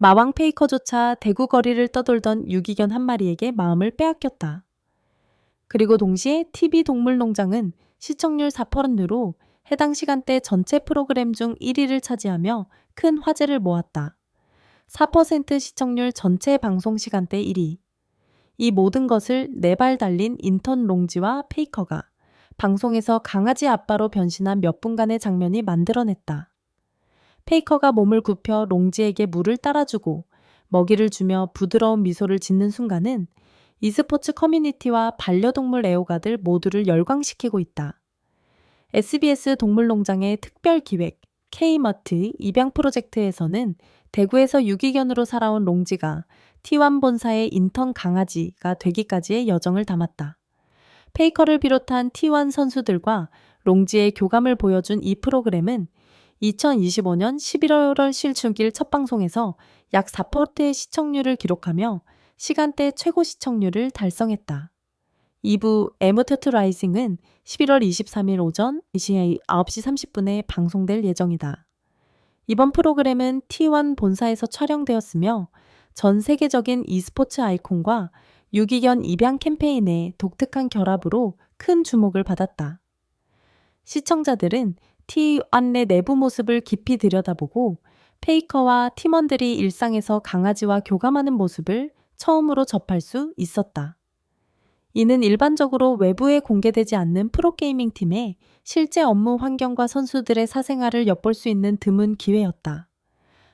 마왕 페이커조차 대구 거리를 떠돌던 유기견 한 마리에게 마음을 빼앗겼다. 그리고 동시에 TV 동물농장은 시청률 4%로 해당 시간대 전체 프로그램 중 1위를 차지하며 큰 화제를 모았다. 4% 시청률 전체 방송 시간대 1위. 이 모든 것을 4발 달린 인턴 롱지와 페이커가 방송에서 강아지 아빠로 변신한 몇 분간의 장면이 만들어냈다. 페이커가 몸을 굽혀 롱지에게 물을 따라주고 먹이를 주며 부드러운 미소를 짓는 순간은 e스포츠 커뮤니티와 반려동물 애호가들 모두를 열광시키고 있다. SBS 동물농장의 특별 기획 K마트 입양 프로젝트에서는 대구에서 유기견으로 살아온 롱지가 T1 본사의 인턴 강아지가 되기까지의 여정을 담았다. 페이커를 비롯한 T1 선수들과 롱지의 교감을 보여준 이 프로그램은 2025년 11월 실축일 첫 방송에서 약 4%의 시청률을 기록하며 시간대 최고 시청률을 달성했다. 2부 에머터트 라이징은 11월 23일 오전 9시 30분에 방송될 예정이다. 이번 프로그램은 T1 본사에서 촬영되었으며 전 세계적인 e스포츠 아이콘과 유기견 입양 캠페인의 독특한 결합으로 큰 주목을 받았다. 시청자들은 T1 내 내부 모습을 깊이 들여다보고 페이커와 팀원들이 일상에서 강아지와 교감하는 모습을 처음으로 접할 수 있었다. 이는 일반적으로 외부에 공개되지 않는 프로게이밍 팀의 실제 업무 환경과 선수들의 사생활을 엿볼 수 있는 드문 기회였다.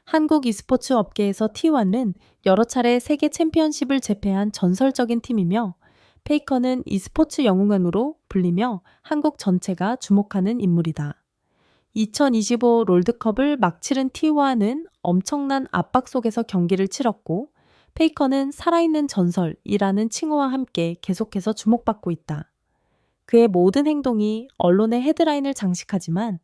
한국 e스포츠 업계에서 T1은 여러 차례 세계 챔피언십을 제패한 전설적인 팀이며 페이커는 e스포츠 영웅으로 불리며 한국 전체가 주목하는 인물이다. 2025 롤드컵을 막 치른 T1은 엄청난 압박 속에서 경기를 치렀고 페이커는 살아있는 전설이라는 칭호와 함께 계속해서 주목받고 있다. 그의 모든 행동이 언론의 헤드라인을 장식하지만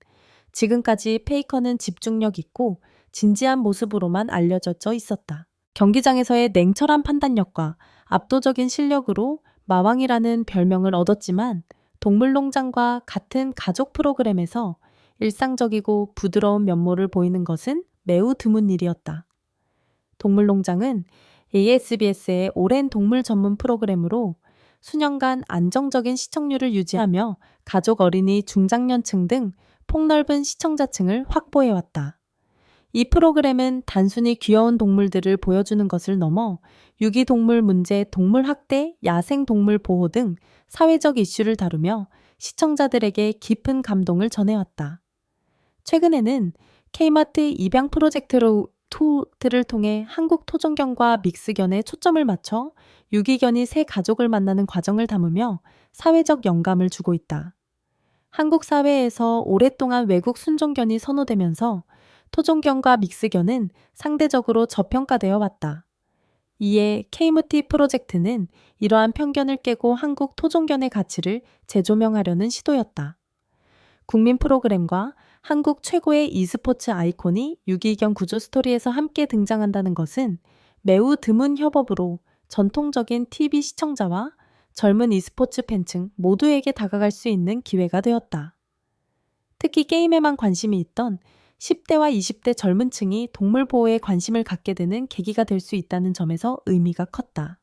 지금까지 페이커는 집중력 있고 진지한 모습으로만 알려져 있었다. 경기장에서의 냉철한 판단력과 압도적인 실력으로 마왕이라는 별명을 얻었지만 동물농장과 같은 가족 프로그램에서 일상적이고 부드러운 면모를 보이는 것은 매우 드문 일이었다. 동물농장은 ASBS의 오랜 동물 전문 프로그램으로 수년간 안정적인 시청률을 유지하며 가족 어린이 중장년층 등 폭넓은 시청자층을 확보해왔다. 이 프로그램은 단순히 귀여운 동물들을 보여주는 것을 넘어 유기동물 문제, 동물학대, 야생동물 보호 등 사회적 이슈를 다루며 시청자들에게 깊은 감동을 전해왔다. 최근에는 K마트 입양 프로젝트를 통해 한국 토종견과 믹스견에 초점을 맞춰 유기견이 새 가족을 만나는 과정을 담으며 사회적 영감을 주고 있다. 한국 사회에서 오랫동안 외국 순종견이 선호되면서 토종견과 믹스견은 상대적으로 저평가되어 왔다. 이에 K무티 프로젝트는 이러한 편견을 깨고 한국 토종견의 가치를 재조명하려는 시도였다. 국민 프로그램과 한국 최고의 e스포츠 아이콘이 유기견 구조 스토리에서 함께 등장한다는 것은 매우 드문 협업으로 전통적인 TV 시청자와 젊은 e스포츠 팬층 모두에게 다가갈 수 있는 기회가 되었다. 특히 게임에만 관심이 있던 10대와 20대 젊은 층이 동물 보호에 관심을 갖게 되는 계기가 될 수 있다는 점에서 의미가 컸다.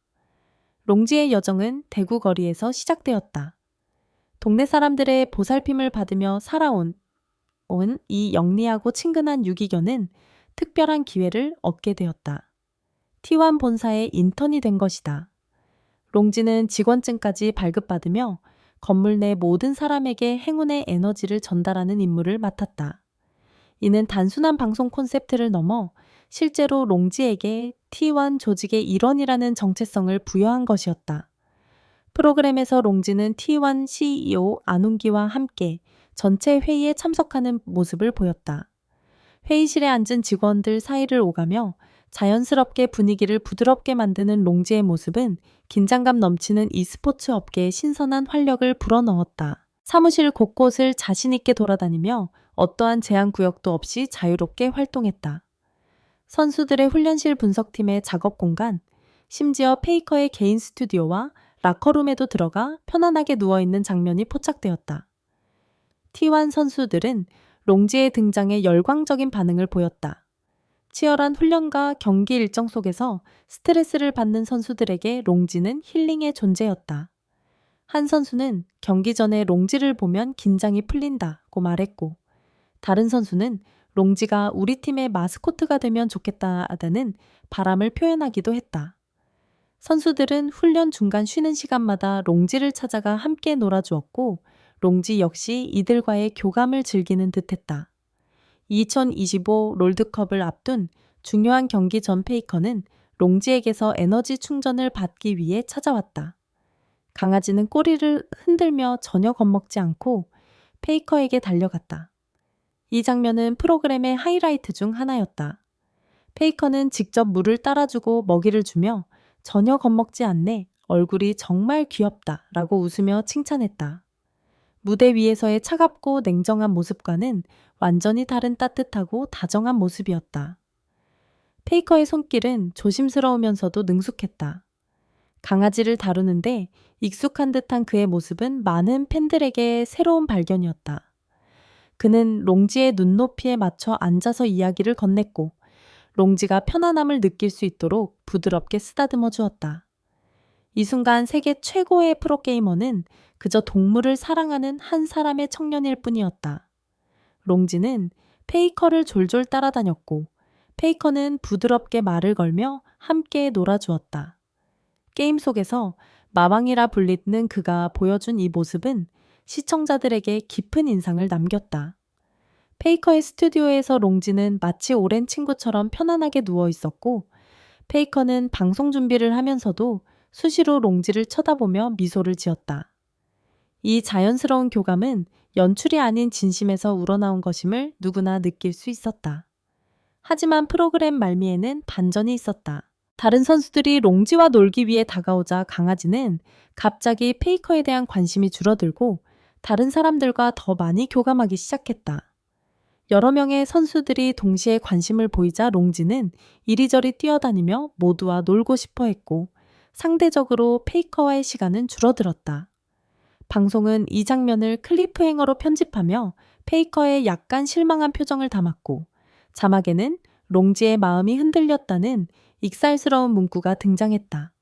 롱지의 여정은 대구 거리에서 시작되었다. 동네 사람들의 보살핌을 받으며 살아온 이 영리하고 친근한 유기견은 특별한 기회를 얻게 되었다. T1 본사의 인턴이 된 것이다. 롱지는 직원증까지 발급받으며 건물 내 모든 사람에게 행운의 에너지를 전달하는 임무를 맡았다. 이는 단순한 방송 콘셉트를 넘어 실제로 롱지에게 T1 조직의 일원이라는 정체성을 부여한 것이었다. 프로그램에서 롱지는 T1 CEO 안웅기와 함께 전체 회의에 참석하는 모습을 보였다. 회의실에 앉은 직원들 사이를 오가며 자연스럽게 분위기를 부드럽게 만드는 롱지의 모습은 긴장감 넘치는 e스포츠 업계의 신선한 활력을 불어넣었다. 사무실 곳곳을 자신 있게 돌아다니며 어떠한 제한 구역도 없이 자유롭게 활동했다. 선수들의 훈련실 분석팀의 작업 공간, 심지어 페이커의 개인 스튜디오와 라커룸에도 들어가 편안하게 누워있는 장면이 포착되었다. T1 선수들은 롱지의 등장에 열광적인 반응을 보였다. 치열한 훈련과 경기 일정 속에서 스트레스를 받는 선수들에게 롱지는 힐링의 존재였다. 한 선수는 경기 전에 롱지를 보면 긴장이 풀린다고 말했고, 다른 선수는 롱지가 우리 팀의 마스코트가 되면 좋겠다는 바람을 표현하기도 했다. 선수들은 훈련 중간 쉬는 시간마다 롱지를 찾아가 함께 놀아주었고, 롱지 역시 이들과의 교감을 즐기는 듯했다. 2025 롤드컵을 앞둔 중요한 경기 전 페이커는 롱지에게서 에너지 충전을 받기 위해 찾아왔다. 강아지는 꼬리를 흔들며 전혀 겁먹지 않고 페이커에게 달려갔다. 이 장면은 프로그램의 하이라이트 중 하나였다. 페이커는 직접 물을 따라주고 먹이를 주며 전혀 겁먹지 않네, 얼굴이 정말 귀엽다 라고 웃으며 칭찬했다. 무대 위에서의 차갑고 냉정한 모습과는 완전히 다른 따뜻하고 다정한 모습이었다. 페이커의 손길은 조심스러우면서도 능숙했다. 강아지를 다루는데 익숙한 듯한 그의 모습은 많은 팬들에게 새로운 발견이었다. 그는 롱지의 눈높이에 맞춰 앉아서 이야기를 건넸고, 롱지가 편안함을 느낄 수 있도록 부드럽게 쓰다듬어 주었다. 이 순간 세계 최고의 프로게이머는 그저 동물을 사랑하는 한 사람의 청년일 뿐이었다. 롱지는 페이커를 졸졸 따라다녔고, 페이커는 부드럽게 말을 걸며 함께 놀아주었다. 게임 속에서 마왕이라 불리는 그가 보여준 이 모습은 시청자들에게 깊은 인상을 남겼다. 페이커의 스튜디오에서 롱지는 마치 오랜 친구처럼 편안하게 누워 있었고, 페이커는 방송 준비를 하면서도 수시로 롱지를 쳐다보며 미소를 지었다. 이 자연스러운 교감은 연출이 아닌 진심에서 우러나온 것임을 누구나 느낄 수 있었다. 하지만 프로그램 말미에는 반전이 있었다. 다른 선수들이 롱지와 놀기 위해 다가오자 강아지는 갑자기 페이커에 대한 관심이 줄어들고 다른 사람들과 더 많이 교감하기 시작했다. 여러 명의 선수들이 동시에 관심을 보이자 롱지는 이리저리 뛰어다니며 모두와 놀고 싶어 했고, 상대적으로 페이커와의 시간은 줄어들었다. 방송은 이 장면을 클리프행어로 편집하며 페이커의 약간 실망한 표정을 담았고, 자막에는 롱지의 마음이 흔들렸다는 익살스러운 문구가 등장했다.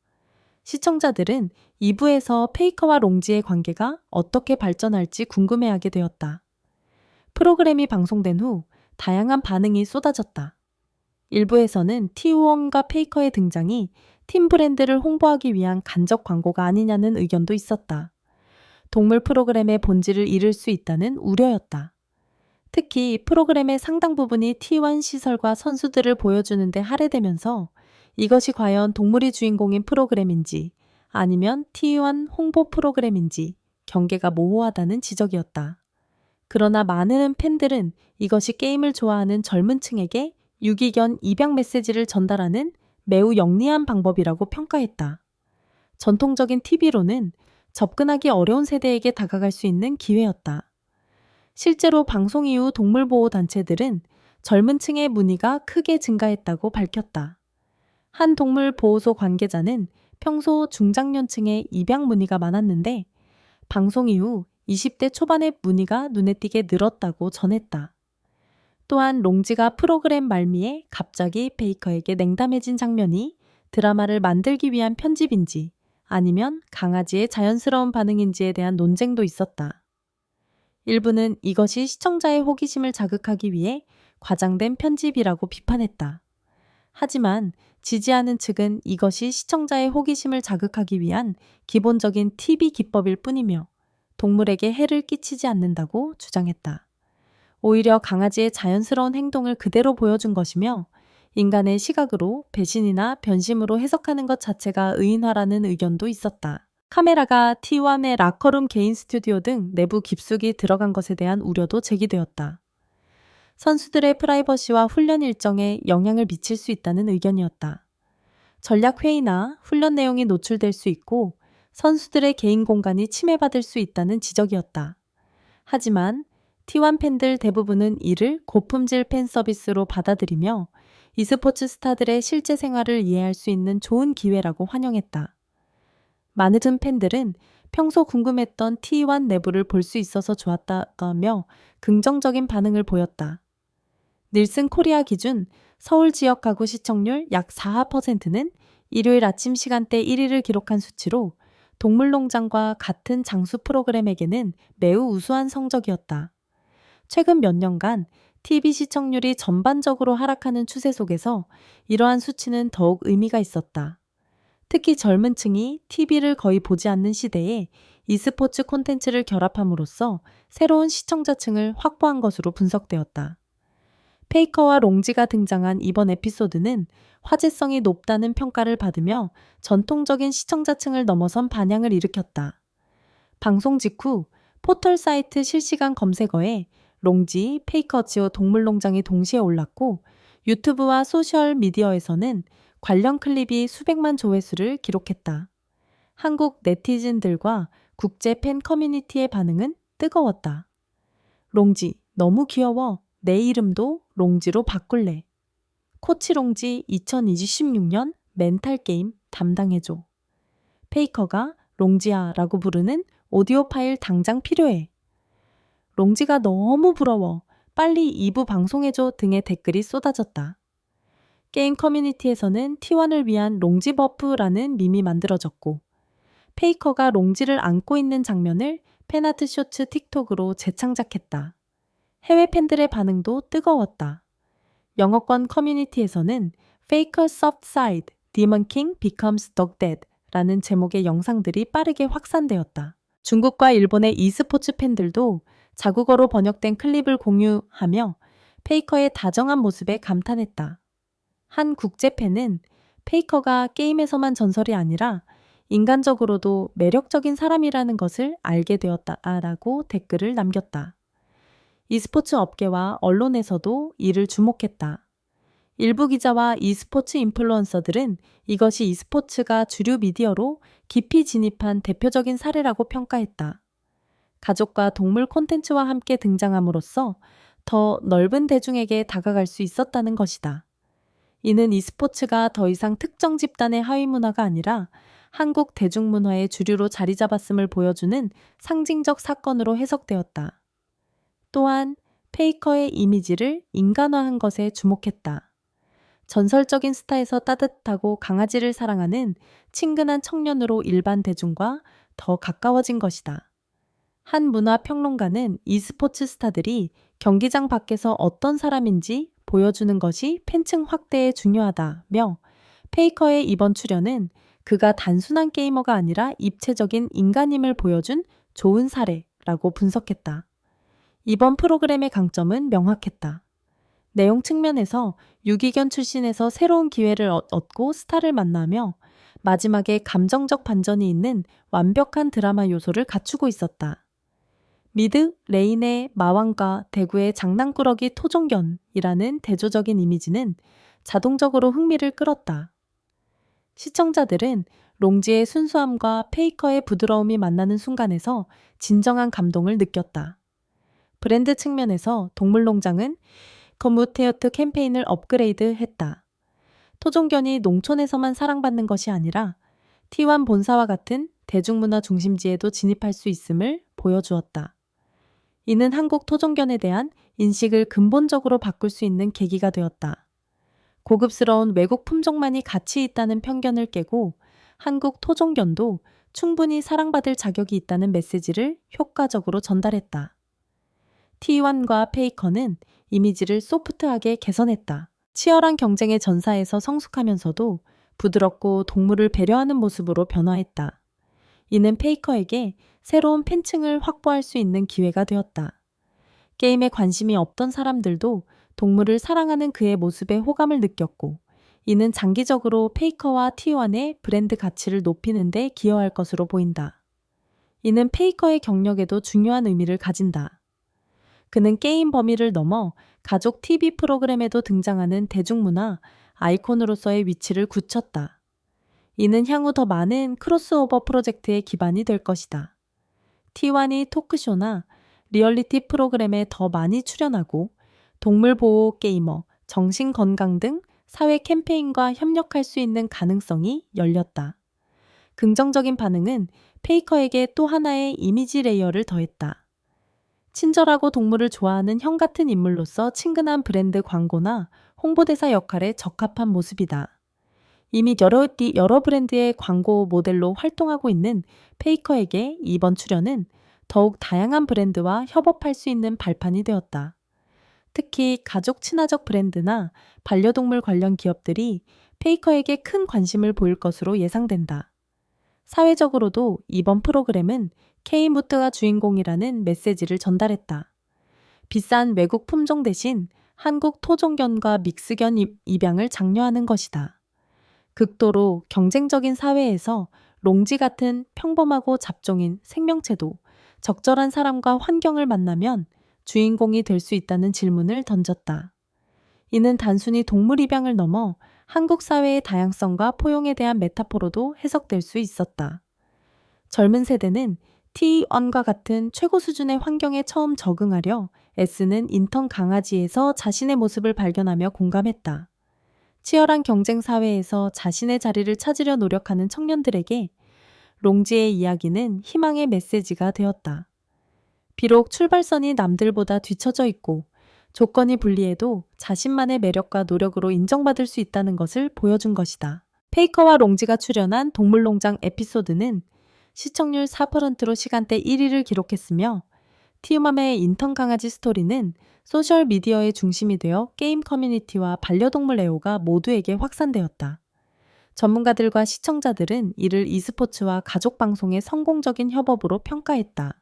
시청자들은 2부에서 페이커와 롱지의 관계가 어떻게 발전할지 궁금해하게 되었다. 프로그램이 방송된 후 다양한 반응이 쏟아졌다. 일부에서는 T1과 페이커의 등장이 팀 브랜드를 홍보하기 위한 간접 광고가 아니냐는 의견도 있었다. 동물 프로그램의 본질을 잃을 수 있다는 우려였다. 특히 프로그램의 상당 부분이 T1 시설과 선수들을 보여주는 데 할애되면서 이것이 과연 동물이 주인공인 프로그램인지 아니면 T1 홍보 프로그램인지 경계가 모호하다는 지적이었다. 그러나 많은 팬들은 이것이 게임을 좋아하는 젊은 층에게 유기견 입양 메시지를 전달하는 매우 영리한 방법이라고 평가했다. 전통적인 TV로는 접근하기 어려운 세대에게 다가갈 수 있는 기회였다. 실제로 방송 이후 동물보호단체들은 젊은 층의 문의가 크게 증가했다고 밝혔다. 한 동물보호소 관계자는 평소 중장년층의 입양 문의가 많았는데 방송 이후 20대 초반의 문의가 눈에 띄게 늘었다고 전했다. 또한 롱지가 프로그램 말미에 갑자기 베이커에게 냉담해진 장면이 드라마를 만들기 위한 편집인지 아니면 강아지의 자연스러운 반응인지에 대한 논쟁도 있었다. 일부는 이것이 시청자의 호기심을 자극하기 위해 과장된 편집이라고 비판했다. 하지만 지지하는 측은 이것이 시청자의 호기심을 자극하기 위한 기본적인 TV 기법일 뿐이며 동물에게 해를 끼치지 않는다고 주장했다. 오히려 강아지의 자연스러운 행동을 그대로 보여준 것이며 인간의 시각으로 배신이나 변심으로 해석하는 것 자체가 의인화라는 의견도 있었다. 카메라가 T1의 라커룸 개인 스튜디오 등 내부 깊숙이 들어간 것에 대한 우려도 제기되었다. 선수들의 프라이버시와 훈련 일정에 영향을 미칠 수 있다는 의견이었다. 전략 회의나 훈련 내용이 노출될 수 있고 선수들의 개인 공간이 침해받을 수 있다는 지적이었다. 하지만 T1 팬들 대부분은 이를 고품질 팬 서비스로 받아들이며 e스포츠 스타들의 실제 생활을 이해할 수 있는 좋은 기회라고 환영했다. 많은 팬들은 평소 궁금했던 T1 내부를 볼 수 있어서 좋았다며 긍정적인 반응을 보였다. 닐슨 코리아 기준 서울 지역 가구 시청률 약 4%는 일요일 아침 시간대 1위를 기록한 수치로 동물농장과 같은 장수 프로그램에게는 매우 우수한 성적이었다. 최근 몇 년간 TV 시청률이 전반적으로 하락하는 추세 속에서 이러한 수치는 더욱 의미가 있었다. 특히 젊은 층이 TV를 거의 보지 않는 시대에 e스포츠 콘텐츠를 결합함으로써 새로운 시청자층을 확보한 것으로 분석되었다. 페이커와 롱지가 등장한 이번 에피소드는 화제성이 높다는 평가를 받으며 전통적인 시청자층을 넘어선 반향을 일으켰다. 방송 직후 포털 사이트 실시간 검색어에 롱지, 페이커지오 동물농장이 동시에 올랐고 유튜브와 소셜 미디어에서는 관련 클립이 수백만 조회수를 기록했다. 한국 네티즌들과 국제 팬 커뮤니티의 반응은 뜨거웠다. 롱지, 너무 귀여워. 내 이름도 롱지로 바꿀래. 코치 롱지 2026년 멘탈 게임 담당해줘. 페이커가 롱지야 라고 부르는 오디오 파일 당장 필요해. 롱지가 너무 부러워. 빨리 2부 방송해줘 등의 댓글이 쏟아졌다. 게임 커뮤니티에서는 T1을 위한 롱지 버프라는 밈이 만들어졌고 페이커가 롱지를 안고 있는 장면을 팬아트 쇼츠 틱톡으로 재창작했다. 해외 팬들의 반응도 뜨거웠다. 영어권 커뮤니티에서는 Faker Soft Side, Demon King Becomes Dog Dead 라는 제목의 영상들이 빠르게 확산되었다. 중국과 일본의 e스포츠 팬들도 자국어로 번역된 클립을 공유하며 페이커의 다정한 모습에 감탄했다. 한 국제팬은 페이커가 게임에서만 전설이 아니라 인간적으로도 매력적인 사람이라는 것을 알게 되었다라고 댓글을 남겼다. e스포츠 업계와 언론에서도 이를 주목했다. 일부 기자와 e스포츠 인플루언서들은 이것이 e스포츠가 주류 미디어로 깊이 진입한 대표적인 사례라고 평가했다. 가족과 동물 콘텐츠와 함께 등장함으로써 더 넓은 대중에게 다가갈 수 있었다는 것이다. 이는 e스포츠가 더 이상 특정 집단의 하위 문화가 아니라 한국 대중문화의 주류로 자리 잡았음을 보여주는 상징적 사건으로 해석되었다. 또한 페이커의 이미지를 인간화한 것에 주목했다. 전설적인 스타에서 따뜻하고 강아지를 사랑하는 친근한 청년으로 일반 대중과 더 가까워진 것이다. 한 문화평론가는 e스포츠 스타들이 경기장 밖에서 어떤 사람인지 보여주는 것이 팬층 확대에 중요하다며 페이커의 이번 출연은 그가 단순한 게이머가 아니라 입체적인 인간임을 보여준 좋은 사례라고 분석했다. 이번 프로그램의 강점은 명확했다. 내용 측면에서 유기견 출신에서 새로운 기회를 얻고 스타를 만나며 마지막에 감정적 반전이 있는 완벽한 드라마 요소를 갖추고 있었다. 미드, 레인의 마왕과 대구의 장난꾸러기 토종견이라는 대조적인 이미지는 자동적으로 흥미를 끌었다. 시청자들은 롱지의 순수함과 페이커의 부드러움이 만나는 순간에서 진정한 감동을 느꼈다. 브랜드 측면에서 동물농장은 거무테어트 캠페인을 업그레이드했다. 토종견이 농촌에서만 사랑받는 것이 아니라 T1 본사와 같은 대중문화 중심지에도 진입할 수 있음을 보여주었다. 이는 한국 토종견에 대한 인식을 근본적으로 바꿀 수 있는 계기가 되었다. 고급스러운 외국 품종만이 가치 있다는 편견을 깨고 한국 토종견도 충분히 사랑받을 자격이 있다는 메시지를 효과적으로 전달했다. T1과 페이커는 이미지를 소프트하게 개선했다. 치열한 경쟁의 전사에서 성숙하면서도 부드럽고 동물을 배려하는 모습으로 변화했다. 이는 페이커에게 새로운 팬층을 확보할 수 있는 기회가 되었다. 게임에 관심이 없던 사람들도 동물을 사랑하는 그의 모습에 호감을 느꼈고 이는 장기적으로 페이커와 T1의 브랜드 가치를 높이는 데 기여할 것으로 보인다. 이는 페이커의 경력에도 중요한 의미를 가진다. 그는 게임 범위를 넘어 가족 TV 프로그램에도 등장하는 대중문화 아이콘으로서의 위치를 굳혔다. 이는 향후 더 많은 크로스오버 프로젝트의 기반이 될 것이다. T1이 토크쇼나 리얼리티 프로그램에 더 많이 출연하고 동물보호 게이머, 정신건강 등 사회 캠페인과 협력할 수 있는 가능성이 열렸다. 긍정적인 반응은 페이커에게 또 하나의 이미지 레이어를 더했다. 친절하고 동물을 좋아하는 형 같은 인물로서 친근한 브랜드 광고나 홍보대사 역할에 적합한 모습이다. 이미 여러 브랜드의 광고 모델로 활동하고 있는 페이커에게 이번 출연은 더욱 다양한 브랜드와 협업할 수 있는 발판이 되었다. 특히 가족 친화적 브랜드나 반려동물 관련 기업들이 페이커에게 큰 관심을 보일 것으로 예상된다. 사회적으로도 이번 프로그램은 K무트가 주인공이라는 메시지를 전달했다. 비싼 외국 품종 대신 한국 토종견과 믹스견 입양을 장려하는 것이다. 극도로 경쟁적인 사회에서 롱지 같은 평범하고 잡종인 생명체도 적절한 사람과 환경을 만나면 주인공이 될 수 있다는 질문을 던졌다. 이는 단순히 동물 입양을 넘어 한국 사회의 다양성과 포용에 대한 메타포로도 해석될 수 있었다. 젊은 세대는 T1과 같은 최고 수준의 환경에 처음 적응하려 애쓰는 인턴 강아지에서 자신의 모습을 발견하며 공감했다. 치열한 경쟁 사회에서 자신의 자리를 찾으려 노력하는 청년들에게 롱지의 이야기는 희망의 메시지가 되었다. 비록 출발선이 남들보다 뒤처져 있고 조건이 불리해도 자신만의 매력과 노력으로 인정받을 수 있다는 것을 보여준 것이다. 페이커와 롱지가 출연한 동물농장 에피소드는 시청률 4%로 시간대 1위를 기록했으며 티우맘의 인턴 강아지 스토리는 소셜미디어의 중심이 되어 게임 커뮤니티와 반려동물 애호가 모두에게 확산되었다. 전문가들과 시청자들은 이를 e스포츠와 가족방송의 성공적인 협업으로 평가했다.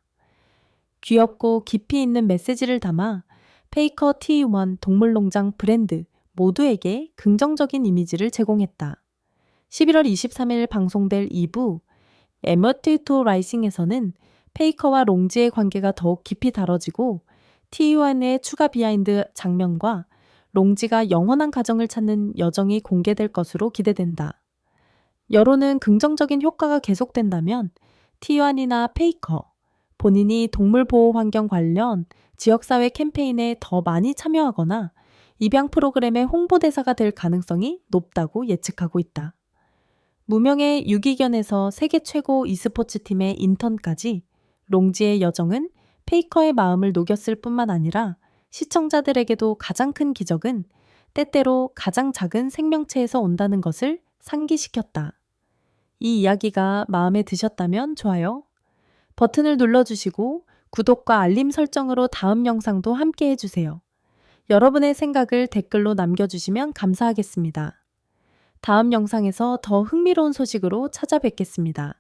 귀엽고 깊이 있는 메시지를 담아 페이커 T1 동물농장 브랜드 모두에게 긍정적인 이미지를 제공했다. 11월 23일 방송될 2부 에머티토 라이싱에서는 페이커와 롱지의 관계가 더욱 깊이 다뤄지고 T1의 추가 비하인드 장면과 롱지가 영원한 가정을 찾는 여정이 공개될 것으로 기대된다. 여론은 긍정적인 효과가 계속된다면 T1이나 페이커, 본인이 동물보호 환경 관련 지역사회 캠페인에 더 많이 참여하거나 입양 프로그램의 홍보대사가 될 가능성이 높다고 예측하고 있다. 무명의 유기견에서 세계 최고 e스포츠 팀의 인턴까지 롱지의 여정은 페이커의 마음을 녹였을 뿐만 아니라 시청자들에게도 가장 큰 기적은 때때로 가장 작은 생명체에서 온다는 것을 상기시켰다. 이 이야기가 마음에 드셨다면 좋아요 버튼을 눌러주시고 구독과 알림 설정으로 다음 영상도 함께 해주세요. 여러분의 생각을 댓글로 남겨주시면 감사하겠습니다. 다음 영상에서 더 흥미로운 소식으로 찾아뵙겠습니다.